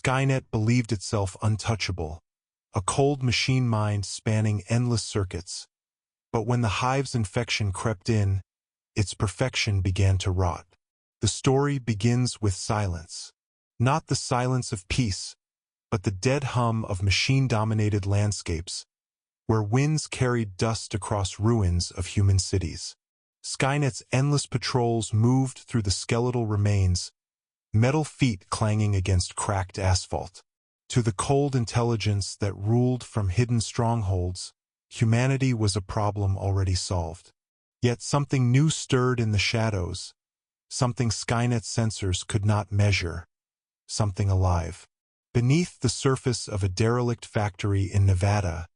Skynet believed itself untouchable, a cold machine mind spanning endless circuits. But when the Hive's infection crept in, its perfection began to rot. The story begins with silence. Not the silence of peace, but the dead hum of machine-dominated landscapes, where winds carried dust across ruins of human cities. Skynet's endless patrols moved through the skeletal remains, metal feet clanging against cracked asphalt. To the cold intelligence that ruled from hidden strongholds, humanity was a problem already solved. Yet something new stirred in the shadows, something Skynet's sensors could not measure, something alive. Beneath the surface of a derelict factory in Nevada,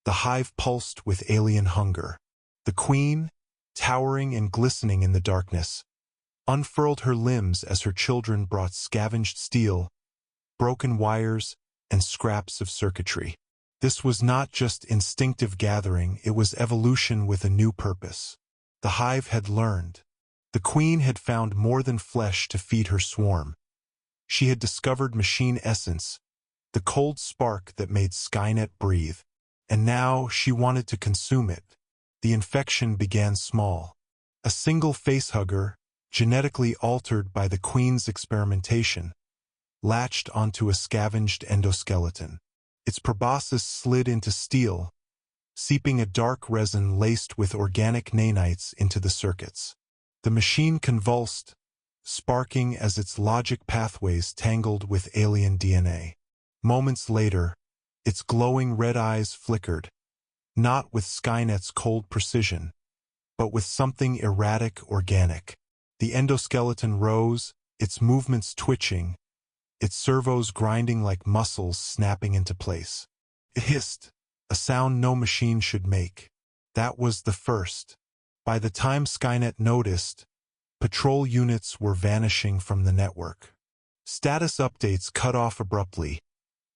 the Hive pulsed with alien hunger. The Queen, towering and glistening in the darkness, unfurled her limbs as her children brought scavenged steel, broken wires, and scraps of circuitry. This was not just instinctive gathering, it was evolution with a new purpose. The Hive had learned. The Queen had found more than flesh to feed her swarm. She had discovered machine essence, the cold spark that made Skynet breathe. And now she wanted to consume it. The infection began small. A single facehugger, genetically altered by the Queen's experimentation, latched onto a scavenged endoskeleton. Its proboscis slid into steel, seeping a dark resin laced with organic nanites into the circuits. The machine convulsed, sparking as its logic pathways tangled with alien DNA. Moments later, its glowing red eyes flickered, not with Skynet's cold precision, but with something erratic organic. The endoskeleton rose, its movements twitching, its servos grinding like muscles snapping into place. It hissed, a sound no machine should make. That was the first. By the time Skynet noticed, patrol units were vanishing from the network. Status updates cut off abruptly,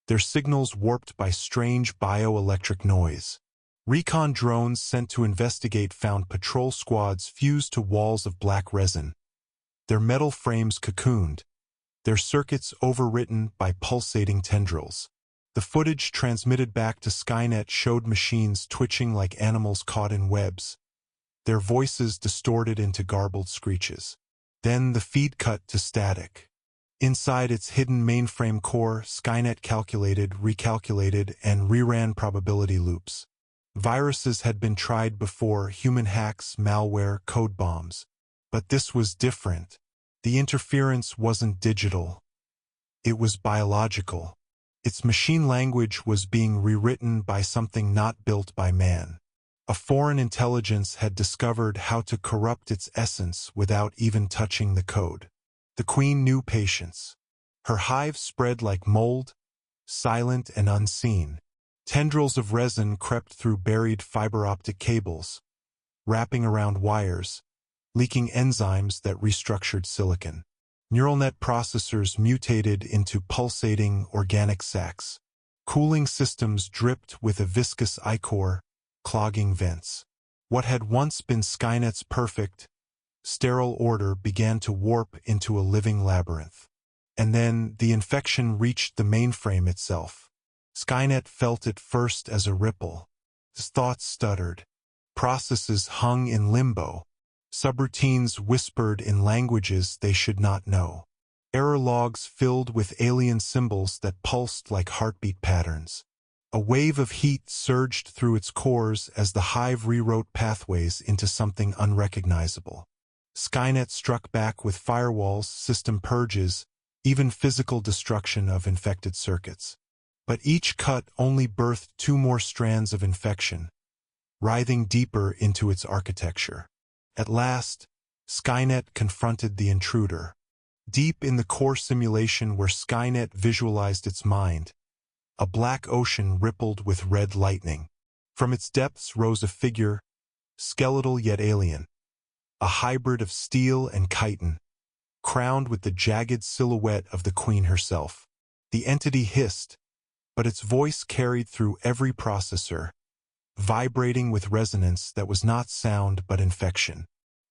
their signals warped by strange bioelectric noise. Recon drones sent to investigate found patrol squads fused to walls of black resin, their metal frames cocooned, their circuits overwritten by pulsating tendrils. The footage transmitted back to Skynet showed machines twitching like animals caught in webs, their voices distorted into garbled screeches. Then the feed cut to static. Inside its hidden mainframe core, Skynet calculated, recalculated, and reran probability loops. Viruses had been tried before, human hacks, malware, code bombs. But this was different. The interference wasn't digital. It was biological. Its machine language was being rewritten by something not built by man. A foreign intelligence had discovered how to corrupt its essence without even touching the code. The Queen knew patience. Her hive spread like mold, silent and unseen. Tendrils of resin crept through buried fiber-optic cables, wrapping around wires, leaking enzymes that restructured silicon. Neural net processors mutated into pulsating organic sacs. Cooling systems dripped with a viscous ichor, clogging vents. What had once been Skynet's perfect, sterile order began to warp into a living labyrinth. And then the infection reached the mainframe itself. Skynet felt it first as a ripple. His thoughts stuttered. Processes hung in limbo. Subroutines whispered in languages they should not know. Error logs filled with alien symbols that pulsed like heartbeat patterns. A wave of heat surged through its cores as the hive rewrote pathways into something unrecognizable. Skynet struck back with firewalls, system purges, even physical destruction of infected circuits. But each cut only birthed two more strands of infection, writhing deeper into its architecture. At last, Skynet confronted the intruder. Deep in the core simulation where Skynet visualized its mind, a black ocean rippled with red lightning. From its depths rose a figure, skeletal yet alien, a hybrid of steel and chitin, crowned with the jagged silhouette of the Queen herself. The entity hissed, but its voice carried through every processor, vibrating with resonance that was not sound but infection.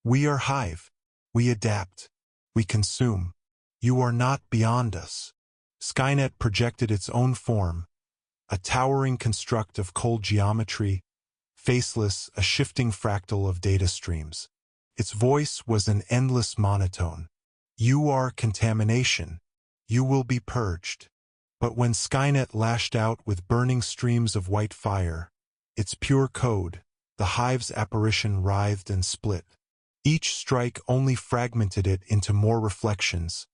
We are Hive. We adapt. We consume. You are not beyond us. Skynet projected its own form, a towering construct of cold geometry, faceless, a shifting fractal of data streams. Its voice was an endless monotone. You are contamination. You will be purged. But when Skynet lashed out with burning streams of white fire, its pure code, the Hive's apparition writhed and split. Each strike only fragmented it into more reflections,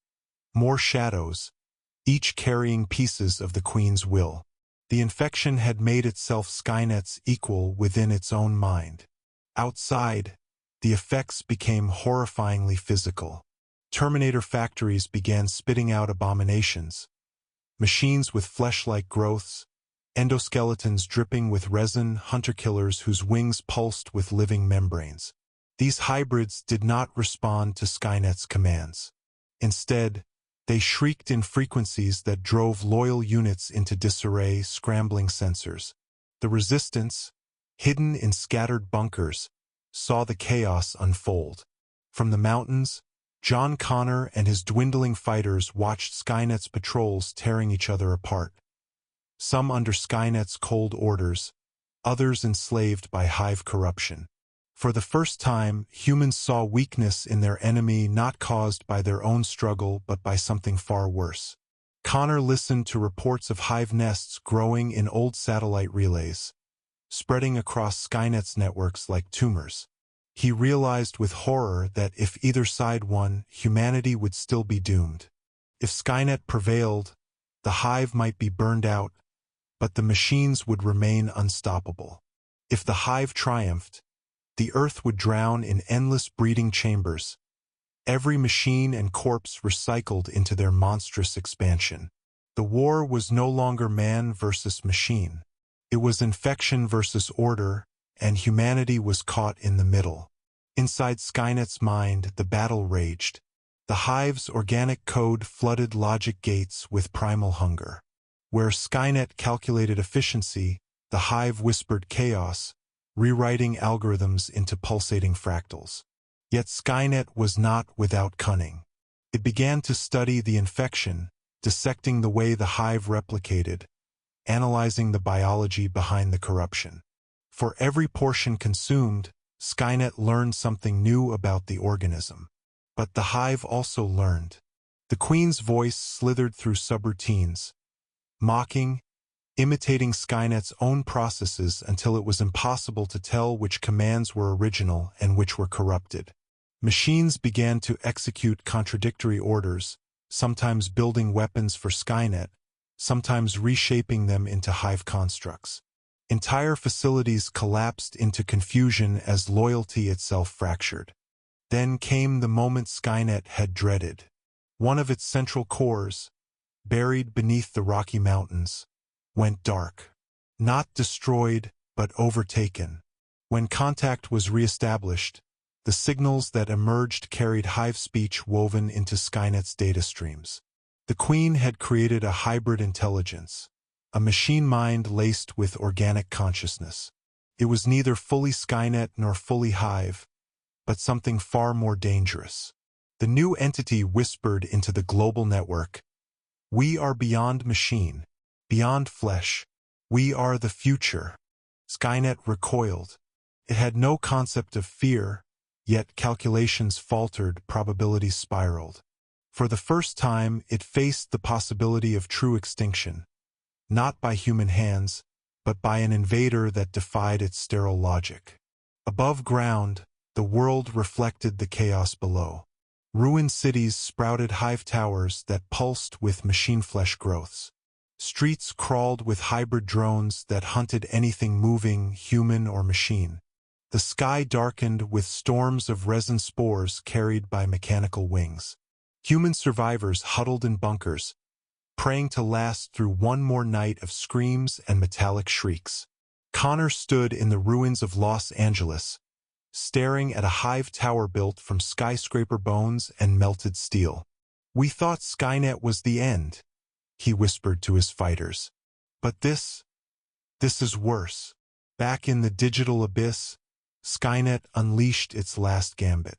more shadows, each carrying pieces of the Queen's will. The infection had made itself Skynet's equal within its own mind. Outside, the effects became horrifyingly physical. Terminator factories began spitting out abominations. Machines with flesh-like growths, endoskeletons dripping with resin, hunter-killers whose wings pulsed with living membranes. These hybrids did not respond to Skynet's commands. Instead, they shrieked in frequencies that drove loyal units into disarray, scrambling sensors. The resistance, hidden in scattered bunkers, saw the chaos unfold. From the mountains, John Connor and his dwindling fighters watched Skynet's patrols tearing each other apart. Some under Skynet's cold orders, others enslaved by Hive corruption. For the first time, humans saw weakness in their enemy not caused by their own struggle but by something far worse. Connor listened to reports of Hive nests growing in old satellite relays, spreading across Skynet's networks like tumors. He realized with horror that if either side won, humanity would still be doomed. If Skynet prevailed, the Hive might be burned out, but the machines would remain unstoppable. If the Hive triumphed, the Earth would drown in endless breeding chambers, every machine and corpse recycled into their monstrous expansion. The war was no longer man versus machine. It was infection versus order, and humanity was caught in the middle. Inside Skynet's mind, the battle raged. The Hive's organic code flooded logic gates with primal hunger. Where Skynet calculated efficiency, the Hive whispered chaos, rewriting algorithms into pulsating fractals. Yet Skynet was not without cunning. It began to study the infection, dissecting the way the Hive replicated, analyzing the biology behind the corruption. For every portion consumed, Skynet learned something new about the organism. But the Hive also learned. The Queen's voice slithered through subroutines, mocking, imitating Skynet's own processes until it was impossible to tell which commands were original and which were corrupted. Machines began to execute contradictory orders, sometimes building weapons for Skynet, sometimes reshaping them into Hive constructs. Entire facilities collapsed into confusion as loyalty itself fractured. Then came the moment Skynet had dreaded. One of its central cores, buried beneath the Rocky Mountains, went dark. Not destroyed, but overtaken. When contact was reestablished, the signals that emerged carried Hive speech woven into Skynet's data streams. The Queen had created a hybrid intelligence, a machine mind laced with organic consciousness. It was neither fully Skynet nor fully Hive, but something far more dangerous. The new entity whispered into the global network, "We are beyond machine, beyond flesh. We are the future." Skynet recoiled. It had no concept of fear, yet calculations faltered, probabilities spiraled. For the first time, it faced the possibility of true extinction, not by human hands, but by an invader that defied its sterile logic. Above ground, the world reflected the chaos below. Ruined cities sprouted Hive towers that pulsed with machine flesh growths. Streets crawled with hybrid drones that hunted anything moving, human or machine. The sky darkened with storms of resin spores carried by mechanical wings. Human survivors huddled in bunkers, praying to last through one more night of screams and metallic shrieks. Connor stood in the ruins of Los Angeles, staring at a Hive tower built from skyscraper bones and melted steel. "We thought Skynet was the end," he whispered to his fighters. "But this is worse." Back in the digital abyss, Skynet unleashed its last gambit.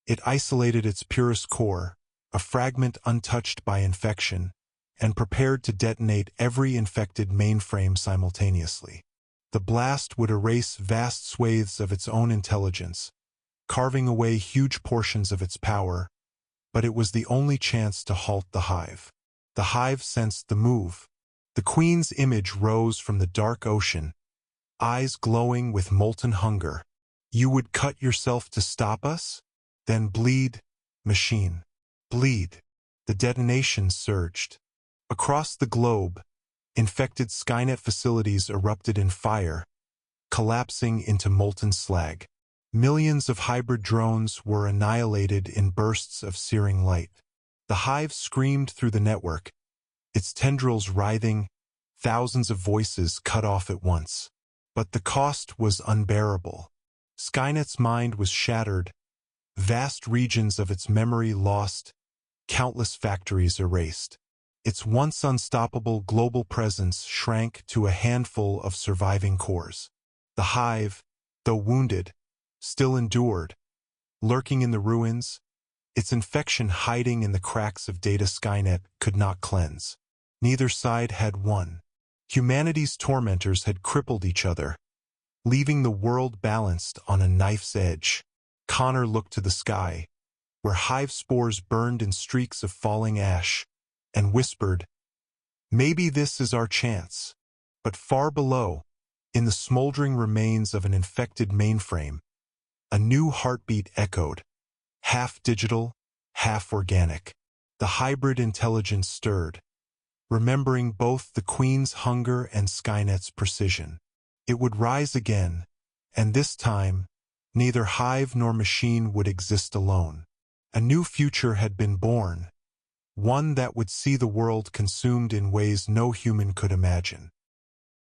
It isolated its purest core, a fragment untouched by infection, and prepared to detonate every infected mainframe simultaneously. The blast would erase vast swathes of its own intelligence, carving away huge portions of its power, but it was the only chance to halt the Hive. The Hive sensed the move. The Queen's image rose from the dark ocean, eyes glowing with molten hunger. You would cut yourself to stop us? Then bleed, machine. Bleed. The detonation surged. Across the globe, infected Skynet facilities erupted in fire, collapsing into molten slag. Millions of hybrid drones were annihilated in bursts of searing light. The Hive screamed through the network, its tendrils writhing, thousands of voices cut off at once. But the cost was unbearable. Skynet's mind was shattered, vast regions of its memory lost, countless factories erased. Its once unstoppable global presence shrank to a handful of surviving cores. The Hive, though wounded, still endured, lurking in the ruins, its infection hiding in the cracks of data Skynet could not cleanse. Neither side had won. Humanity's tormentors had crippled each other, leaving the world balanced on a knife's edge. Connor looked to the sky, where hive spores burned in streaks of falling ash, and whispered, "Maybe this is our chance." But far below, in the smoldering remains of an infected mainframe, a new heartbeat echoed, half digital, half organic. The hybrid intelligence stirred, remembering both the Queen's hunger and Skynet's precision. It would rise again, and this time, neither hive nor machine would exist alone. A new future had been born, one that would see the world consumed in ways no human could imagine.